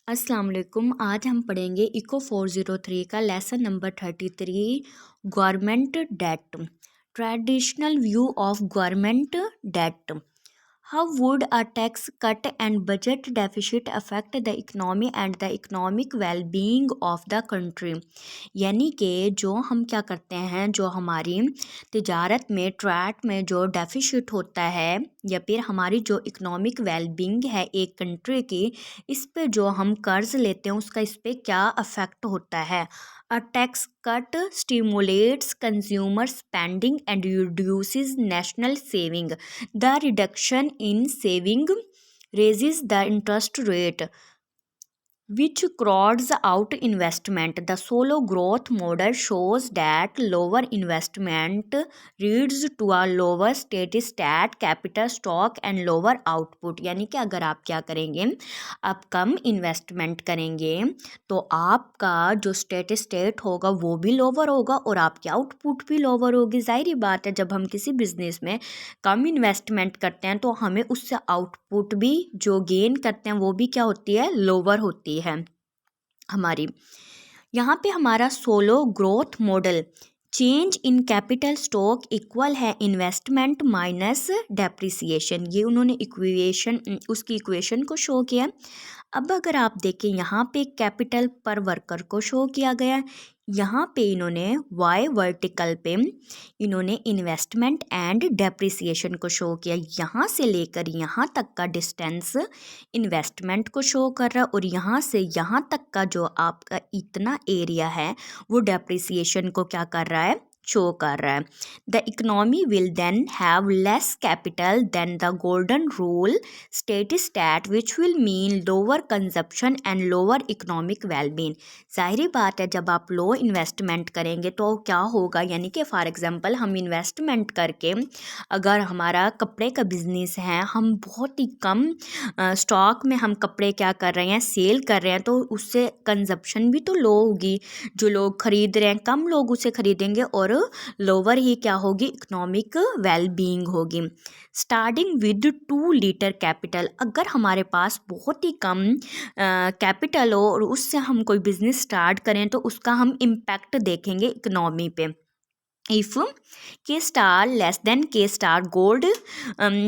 अस्सलाम वालेकुम। आज हम पढ़ेंगे इको 403 का lesson number 33 government debt. Traditional view of government debt. How would a tax cut and budget deficit affect the economy and the economic well being of the country. यानी कि जो हम क्या करते हैं, जो हमारी तिजारत में ट्रेड में जो डेफिसिट होता है या फिर हमारी जो इकनॉमिक वेल बीइंग है एक कंट्री की, इस पे जो हम कर्ज लेते हैं उसका इस पे क्या अफेक्ट होता है। अ tax cut stimulates consumer spending and reduces national saving. The reduction in saving raises the interest rate, which crowds out investment. The solo growth model shows that lower investment leads to a lower steady state capital stock and lower output. यानी कि अगर आप क्या करेंगे, आप कम investment करेंगे तो आपका जो स्टेट होगा वो भी लोअर होगा और आपकी आउटपुट भी लोअर होगी। जाहिर बात है, जब हम किसी बिजनेस में कम इन्वेस्टमेंट करते हैं तो हमें उससे आउटपुट भी जो गेन करते हैं वो भी क्या होती है, लोअर होती है हमारी। यहाँ पे हमारा solo growth model, change in capital stock equal है इन्वेस्टमेंट माइनस डेप्रिसिएशन। ये उन्होंने इक्वेशन उसकी इक्वेशन को शो किया। अब अगर आप देखें यहाँ पे कैपिटल पर वर्कर को शो किया गया, यहाँ पे इन्होंने वाई वर्टिकल पे इन्होंने इन्वेस्टमेंट एंड डेप्रिसिएशन को शो किया। यहाँ से लेकर यहाँ तक का डिस्टेंस इन्वेस्टमेंट को शो कर रहा है और यहाँ से यहाँ तक का जो आपका इतना एरिया है वो डेप्रिसिएशन को क्या कर रहा है, शो कर रहा है। The economy will then have less capital than the golden rule state stat which will mean lower consumption and lower economic wellbeing. जाहिर बात है, जब आप लो इन्वेस्टमेंट करेंगे तो क्या होगा, यानी कि फॉर एग्जांपल हम इन्वेस्टमेंट करके अगर हमारा कपड़े का बिजनेस है, हम बहुत ही कम स्टॉक में हम कपड़े क्या कर रहे हैं, सेल कर रहे हैं, तो उससे कंजप्शन भी तो लो होगी। जो लोग खरीद रहे हैं कम लोग उसे खरीदेंगे और लोअर ही क्या होगी, इकोनॉमिक वेल बीइंग होगी। स्टार्टिंग विद 2 लीटर कैपिटल, अगर हमारे पास बहुत ही कम कैपिटल हो और उससे हम कोई बिजनेस स्टार्ट करें तो उसका हम इम्पैक्ट देखेंगे इकोनॉमी पे। If K star less than K star gold,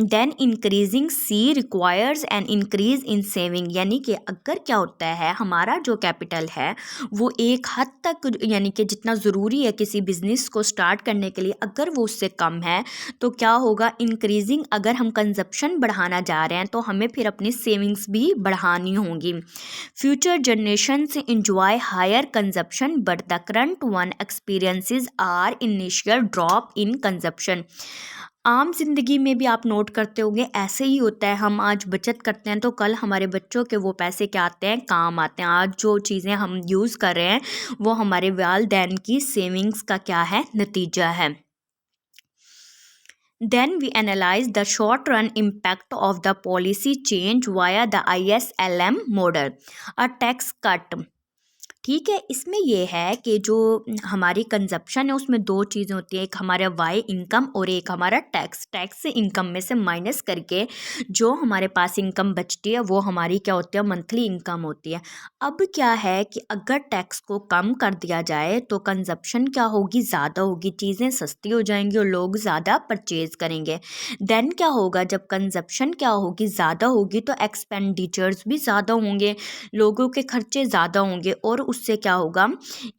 then increasing C requires an increase in saving। यानी कि अगर क्या होता है, हमारा जो कैपिटल है वो एक हद तक यानी कि जितना ज़रूरी है किसी बिजनेस को स्टार्ट करने के लिए, अगर वो उससे कम है तो क्या होगा, इंक्रीजिंग। अगर हम कंजप्शन बढ़ाना जा रहे हैं तो हमें फिर अपनी सेविंग्स भी बढ़ानी होंगी। Future generations enjoy higher consumption but the current one experiences are initial drop in consumption। आम जिंदगी में भी आप नोट करते होंगे ऐसे ही होता है, हम आज बचत करते हैं तो कल हमारे बच्चों के वो पैसे क्या आते हैं, काम आते हैं। आज जो चीज़ें हम यूज़ कर रहे हैं वो हमारे वालिदैन की सेविंग्स का क्या है, नतीजा है। Then we analyze the short run impact of the policy change via the ISLM model। A tax cut, ठीक है, इसमें यह है कि जो हमारी कंजप्शन है उसमें 2 चीज़ें होती हैं, एक हमारा वाई इनकम और एक हमारा टैक्स। टैक्स से इनकम में से माइनस करके जो हमारे पास इनकम बचती है वो हमारी क्या होती है, मंथली इनकम होती है। अब क्या है कि अगर टैक्स को कम कर दिया जाए तो कंजप्शन क्या होगी, ज़्यादा होगी, चीज़ें सस्ती हो जाएंगी और लोग ज़्यादा परचेज करेंगे। देन क्या होगा, जब कंजप्शन क्या होगी, ज़्यादा होगी तो एक्सपेंडिचर्स भी ज़्यादा होंगे, लोगों के खर्चे ज़्यादा होंगे और उससे क्या होगा,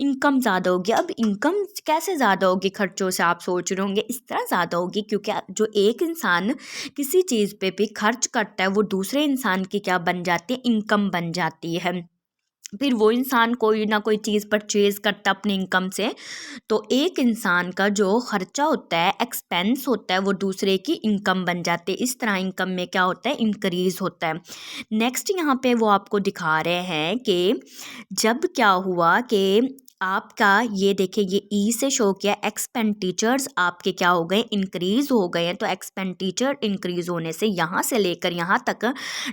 इनकम ज़्यादा होगी। अब इनकम कैसे ज़्यादा होगी खर्चों से, आप सोच रहे होंगे इस तरह ज़्यादा होगी क्योंकि जो एक इंसान किसी चीज़ पे भी खर्च करता है वो दूसरे इंसान की क्या बन जाती है, इनकम बन जाती है। फिर वो इंसान कोई ना कोई चीज़ परचेज करता अपनी इनकम से, तो एक इंसान का जो खर्चा होता है, एक्सपेंस होता है, वो दूसरे की इनकम बन जाते हैं। इस तरह इनकम में क्या होता है, इंक्रीज होता है। नेक्स्ट यहाँ पे वो आपको दिखा रहे हैं कि जब क्या हुआ कि आपका ये देखिए ये ई से शो किया एक्सपेंडिचर्स आपके क्या हो गए, इंक्रीज हो गए हैं। तो एक्सपेंडिचर इंक्रीज होने से यहाँ से लेकर यहाँ तक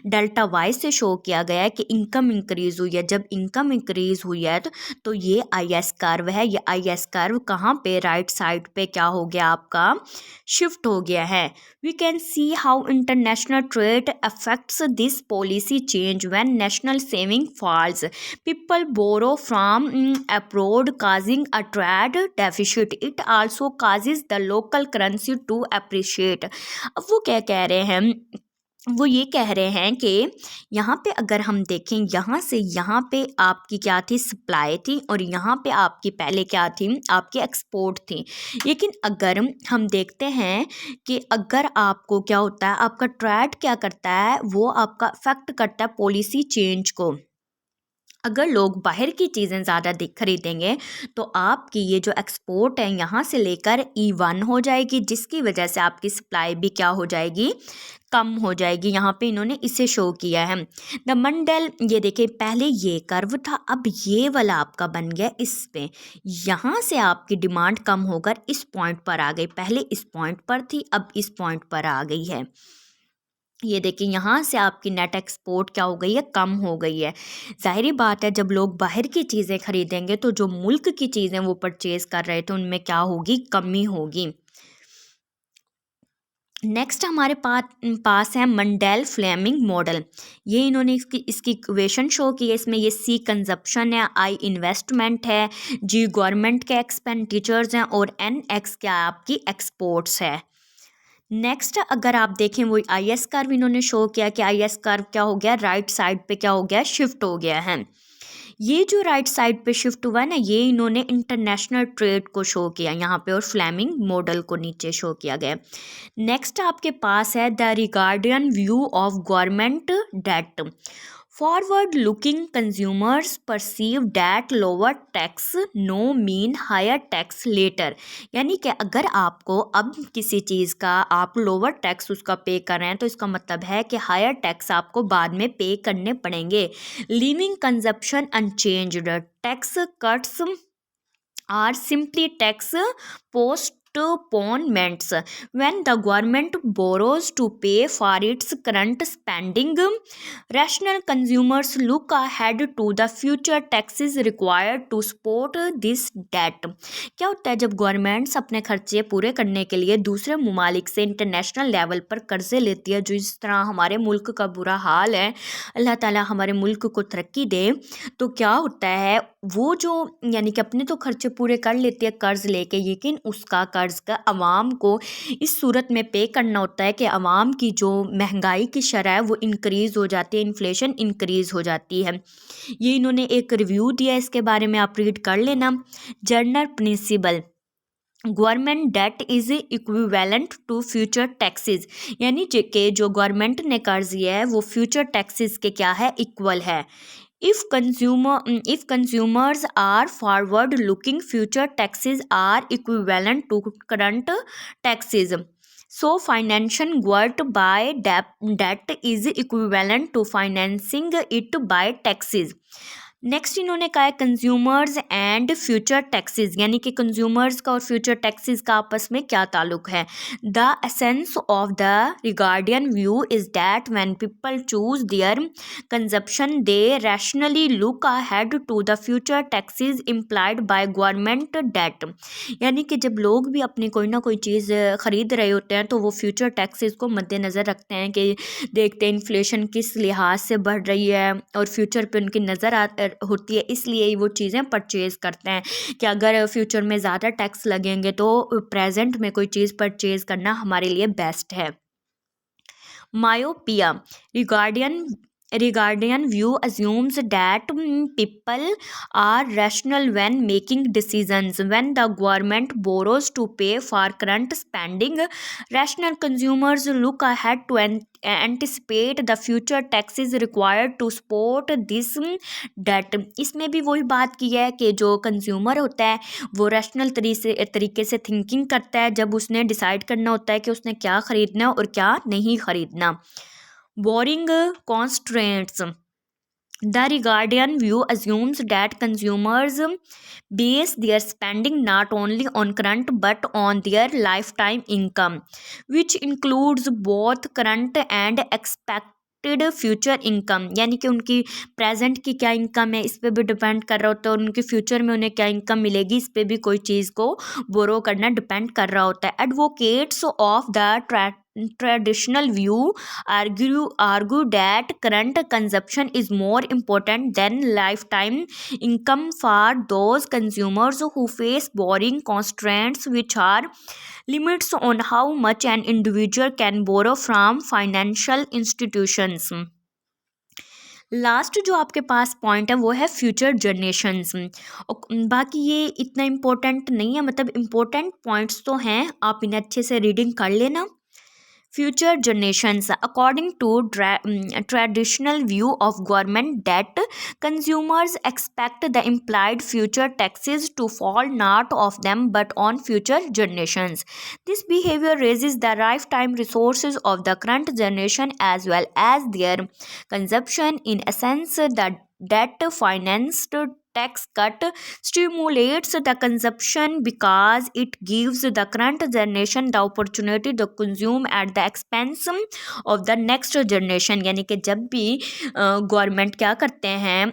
डेल्टा वाई से शो किया गया है कि इनकम इंक्रीज हुई है। जब इनकम इंक्रीज हुई है तो ये आई एस कर्व है। ये आई एस कर्व कहाँ पे, राइट साइड पे क्या हो गया आपका, शिफ्ट हो गया है। We can see how international trade affects this policy change when national saving falls, people borrow from abroad causing a trade deficit, it also causes the local currency to appreciate। अब वो क्या कह रहे हैं, वो ये कह रहे हैं कि यहाँ पे अगर हम देखें, यहाँ से यहाँ पे आपकी क्या थी, सप्लाई थी, और यहाँ पे आपकी पहले क्या थी, आपकी एक्सपोर्ट थी। लेकिन अगर हम देखते हैं कि अगर आपको क्या होता है, आपका ट्रेड क्या करता है, वो आपका अफेक्ट करता है पॉलिसी चेंज को। अगर लोग बाहर की चीज़ें ज़्यादा खरीदेंगे तो आपकी ये जो एक्सपोर्ट है यहाँ से लेकर E1 हो जाएगी, जिसकी वजह से आपकी सप्लाई भी क्या हो जाएगी, कम हो जाएगी। यहाँ पे इन्होंने इसे शो किया है। द मंडल, ये देखिए पहले ये कर्व था, अब ये वाला आपका बन गया इस पे। यहाँ से आपकी डिमांड कम होकर इस पॉइंट पर आ गई, पहले इस पॉइंट पर थी, अब इस पॉइंट पर आ गई है। ये देखिए यहाँ से आपकी नेट एक्सपोर्ट क्या हो गई है, कम हो गई है। जाहिर बात है जब लोग बाहर की चीज़ें खरीदेंगे तो जो मुल्क की चीज़ें वो परचेज कर रहे थे उनमें क्या होगी, कमी होगी। नेक्स्ट हमारे पास है मंडेल फ्लेमिंग मॉडल। ये इन्होंने इसकी इक्वेशन शो की है। इसमें ये सी कंजप्शन है, आई इन्वेस्टमेंट है, जी गवर्नमेंट के एक्सपेंडिचर्स हैं, और एन एक्स क्या आपकी एक्सपोर्ट्स है। नेक्स्ट अगर आप देखें वो आई एस कर्व इन्होंने शो किया कि आई एस कर्व क्या हो गया, राइट साइड पे क्या हो गया, शिफ्ट हो गया है। ये जो राइट साइड पे शिफ्ट हुआ है ना, ये इन्होंने इंटरनेशनल ट्रेड को शो किया यहाँ पे, और फ्लेमिंग मॉडल को नीचे शो किया गया। नेक्स्ट आपके पास है the Ricardian view of government debt. Forward looking consumers perceive that lower tax now mean higher tax later. यानी कि अगर आपको अब किसी चीज़ का आप लोअर टैक्स उसका पे कर रहे हैं तो इसका मतलब है कि हायर टैक्स आपको बाद में पे करने पड़ेंगे। Living consumption unchanged, tax cuts are simply tax postponements when the government borrows to pay for its current spending. Rational consumers look ahead to the future taxes required to support this debt। क्या होता है जब governments अपने खर्चे पूरे करने के लिए दूसरे ममालिक से इंटरनेशनल लेवल पर कर्जे लेती है, जो इस तरह हमारे मुल्क का बुरा हाल है, अल्लाह ताला हमारे मुल्क को तरक्की दे, तो क्या होता है वो जो यानी कि अपने तो खर्चे पूरे कर लेती है कर्ज लेके, लेकिन उसका कर्ज का अवाम को इस सूरत में पे करना होता है कि अवाम की जो महंगाई की शरह है वो इंक्रीज़ हो जाती है, इन्फ्लेशन इंक्रीज़ हो जाती है। ये इन्होंने एक रिव्यू दिया, इसके बारे में आप रीड कर लेना। General principle, government debt is equivalent to future taxes, यानी कि जो गवर्नमेंट ने कर्ज लिया है वो फ्यूचर टैक्सेस के क्या है, इक्वल है। if consumers are forward looking, future taxes are equivalent to current taxes, so financing worth by debt is equivalent to financing it by taxes। Next इन्होंने कहा है कंज्यूमर्स एंड फ्यूचर टैक्सेस, यानी कि consumers का और future taxes का आपस में क्या ताल्लुक है। The essence of the Ricardian view is that when people choose their consumption they rationally look ahead to the future taxes implied by government debt. यानी कि जब लोग भी अपनी कोई ना कोई चीज़ ख़रीद रहे होते हैं तो वो फ्यूचर टैक्सेस को मद्देनज़र रखते हैं कि देखते हैं इन्फ्लेशन किस लिहाज से बढ़ रही है और फ्यूचर पे उनकी नज़र होती है, इसलिए वो चीज़ें परचेज़ करते हैं कि अगर फ्यूचर में ज़्यादा टैक्स लगेंगे तो प्रेजेंट में कोई चीज़ परचेज़ करना हमारे लिए बेस्ट है। Myopia, Regarding view assumes that people are rational when making decisions. When the government borrows to pay for current spending, rational consumers look ahead to anticipate the future taxes required to support this debt। इसमें भी वही बात की है कि जो consumer होता है वो रैशनल तरीके से थिंकिंग करता है जब उसने डिसाइड करना होता है कि उसने क्या ख़रीदना और क्या नहीं ख़रीदना। Boring constraints, The Ricardian view assumes that consumers base their spending not only on current but on their lifetime income, which includes both current and expected future income, यानी कि उनकी प्रेजेंट की क्या इनकम है इस पे भी डिपेंड कर रहा होता है और उनके फ्यूचर में उन्हें क्या इनकम मिलेगी इस पे भी कोई चीज़ को बोरो करना डिपेंड कर रहा होता है. Advocates of the traditional view argue that current consumption is more important than lifetime income for those consumers who face borrowing constraints, which are limits on how much an individual can borrow from financial institutions. Last जो आपके पास point है वो है future generations. बाकी ये इतना important नहीं है, मतलब इम्पोर्टेंट पॉइंट्स तो हैं, आप इन्हें अच्छे से रीडिंग कर लेना. Future generations. According to traditional view of government debt, consumers expect the implied future taxes to fall not of them but on future generations. This behavior raises the lifetime resources of the current generation as well as their consumption. In essence, the debt financed tax cut stimulates the consumption because it gives the current generation the opportunity to consume at the expense of the next generation. यानी कि जब भी government क्या करते हैं,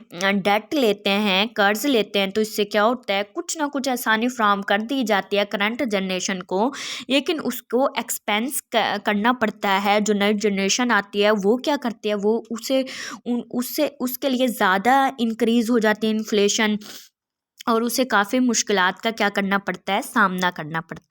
date लेते हैं, कर्ज लेते हैं, तो इससे क्या होता है कुछ ना कुछ आसानी फ्राहम कर दी जाती है करंट जनरेशन को, लेकिन उसको एक्सपेंस करना पड़ता है. जो नई जनरेशन आती है वो क्या करती है, वो उससे उसके लिए ज़्यादा इंक्रीज़ हो जाती है इन्फ्लेशन और उसे काफ़ी मुश्किलात का क्या करना पड़ता है, सामना करना पड़ता है.